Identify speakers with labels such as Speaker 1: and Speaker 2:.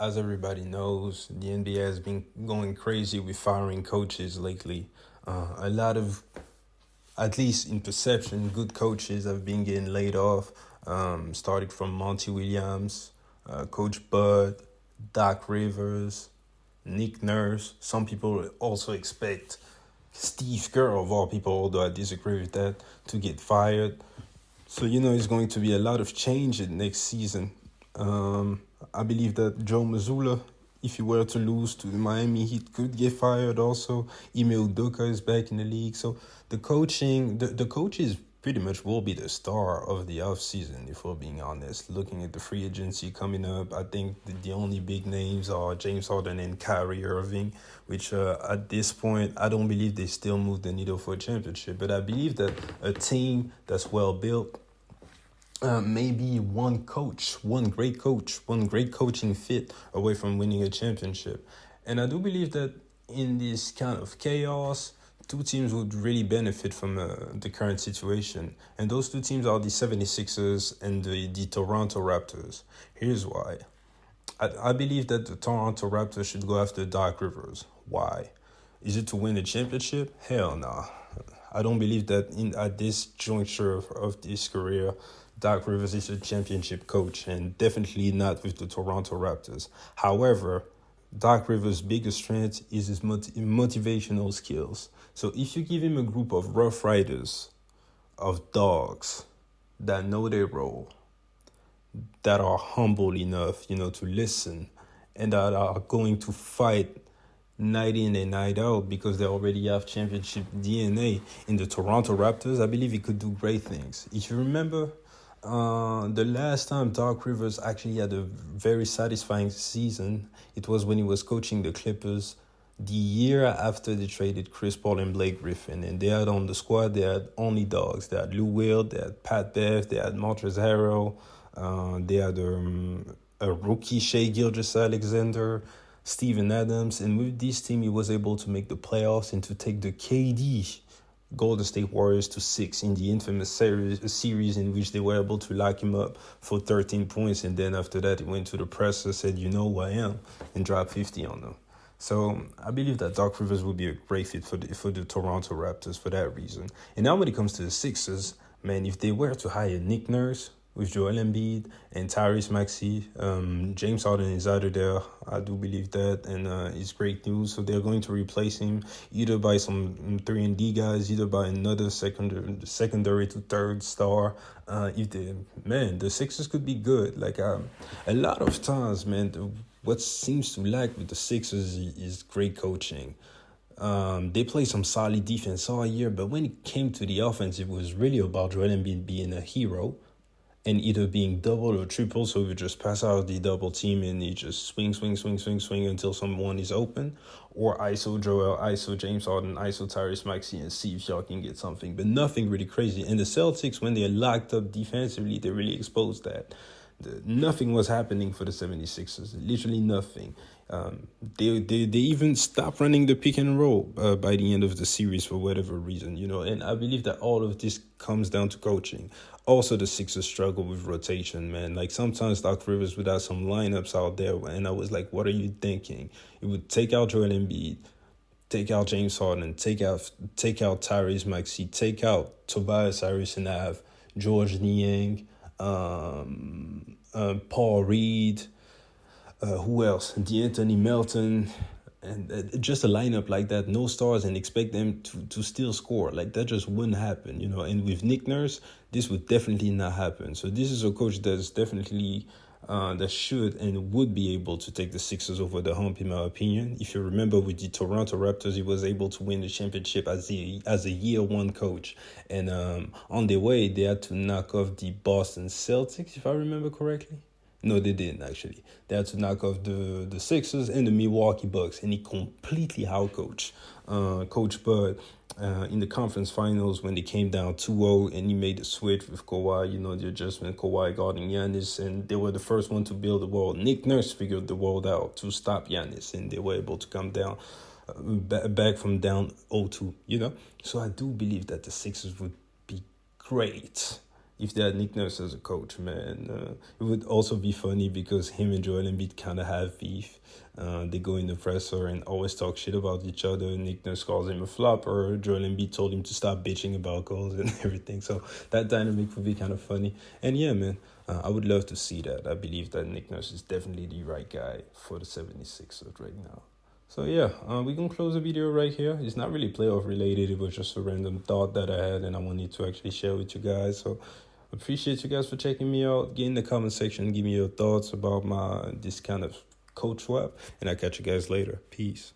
Speaker 1: As everybody knows, the NBA has been going crazy with firing coaches lately. A lot of, at least in perception, good coaches have been getting laid off. Starting from Monty Williams, Coach Bud, Doc Rivers, Nick Nurse. Some people also expect Steve Kerr, of all people, although I disagree with that, to get fired. So it's going to be a lot of change in next season. I believe that Joe Mazzulla, if he were to lose to Miami Heat, could get fired also. Ime Udoka is back in the league. So the coaches pretty much will be the star of the offseason, if we're being honest. Looking at the free agency coming up, I think the only big names are James Harden and Kyrie Irving, which at this point, I don't believe they still move the needle for a championship. But I believe that a team that's well built, maybe one coach, one great coaching fit away from winning a championship. And I do believe that in this kind of chaos, two teams would really benefit from the current situation. And those two teams are the 76ers and the Toronto Raptors. Here's why. I believe that the Toronto Raptors should go after Doc Rivers. Why? Is it to win a championship? Hell no. I don't believe that at this juncture of his career, Doc Rivers is a championship coach, and definitely not with the Toronto Raptors. However, Doc Rivers' biggest strength is his motivational skills. So if you give him a group of rough riders, of dogs that know their role, that are humble enough, to listen, and that are going to fight night in and night out because they already have championship DNA in the Toronto Raptors, I believe he could do great things. If you remember, the last time Doc Rivers actually had a very satisfying season, it was when he was coaching the Clippers the year after they traded Chris Paul and Blake Griffin. And they had on the squad, they had only dogs. They had Lou Will, they had Pat Bev, they had Montrezl Harrell, they had a rookie Shea Gilgeous-Alexander, Steven Adams. And with this team, he was able to make the playoffs and to take the KD Golden State Warriors to 6 in the infamous series in which they were able to lock him up for 13 points. And then after that, he went to the presser, said, "You know who I am," and dropped 50 on them. So I believe that Doc Rivers would be a great fit for the Toronto Raptors for that reason. And now when it comes to the Sixers, man, if they were to hire Nick Nurse with Joel Embiid and Tyrese Maxey, James Harden is out of there. I do believe that, and it's great news. So they're going to replace him either by some 3-and-D guys, either by another secondary to third star. The Sixers could be good. Like a lot of times, man, what seems to lack with the Sixers is great coaching. They played some solid defense all year, but when it came to the offense, it was really about Joel Embiid being a hero and either being double or triple, so we just pass out the double team and he just swing until someone is open, or ISO Joel, ISO James Harden, ISO Tyrese Maxey, and see if y'all can get something, but nothing really crazy. And the Celtics, when they're locked up defensively, they really exposed that. Nothing was happening for the 76ers, literally nothing. They even stopped running the pick and roll by the end of the series for whatever reason, and I believe that all of this comes down to coaching. Also, the Sixers struggle with rotation, man. Like sometimes Doc Rivers would have some lineups out there, and I was like, what are you thinking? It would take out Joel Embiid, take out James Harden, take out Tyrese Maxey, take out Tobias Harris and have George Niang, Paul Reed, who else? D'Anthony Melton, and just a lineup like that, no stars, and expect them to still score. Like that just wouldn't happen, And with Nick Nurse, this would definitely not happen. So this is a coach that's definitely that should and would be able to take the Sixers over the hump, in my opinion. If you remember, with the Toronto Raptors, he was able to win the championship as a year one coach. And on their way, they had to knock off the Boston Celtics, if I remember correctly. No, they didn't, actually. They had to knock off the Sixers and the Milwaukee Bucks, and he completely outcoached Coach Bud in the conference finals when they came down 2-0, and he made the switch with Kawhi, the adjustment, Kawhi guarding Giannis, and they were the first one to build the wall. Nick Nurse figured the wall out to stop Giannis, and they were able to come down back from down 0-2, So I do believe that the Sixers would be great if they had Nick Nurse as a coach, man. It would also be funny because him and Joel Embiid kind of have beef. They go in the presser and always talk shit about each other. Nick Nurse calls him a flopper. Joel Embiid told him to stop bitching about goals and everything. So that dynamic would be kind of funny. And yeah, man, I would love to see that. I believe that Nick Nurse is definitely the right guy for the 76ers right now. So yeah, we can close the video right here. It's not really playoff related. It was just a random thought that I had and I wanted to actually share with you guys. So appreciate you guys for checking me out. Get in the comment section, give me your thoughts about this kind of coach swap, and I'll catch you guys later. Peace.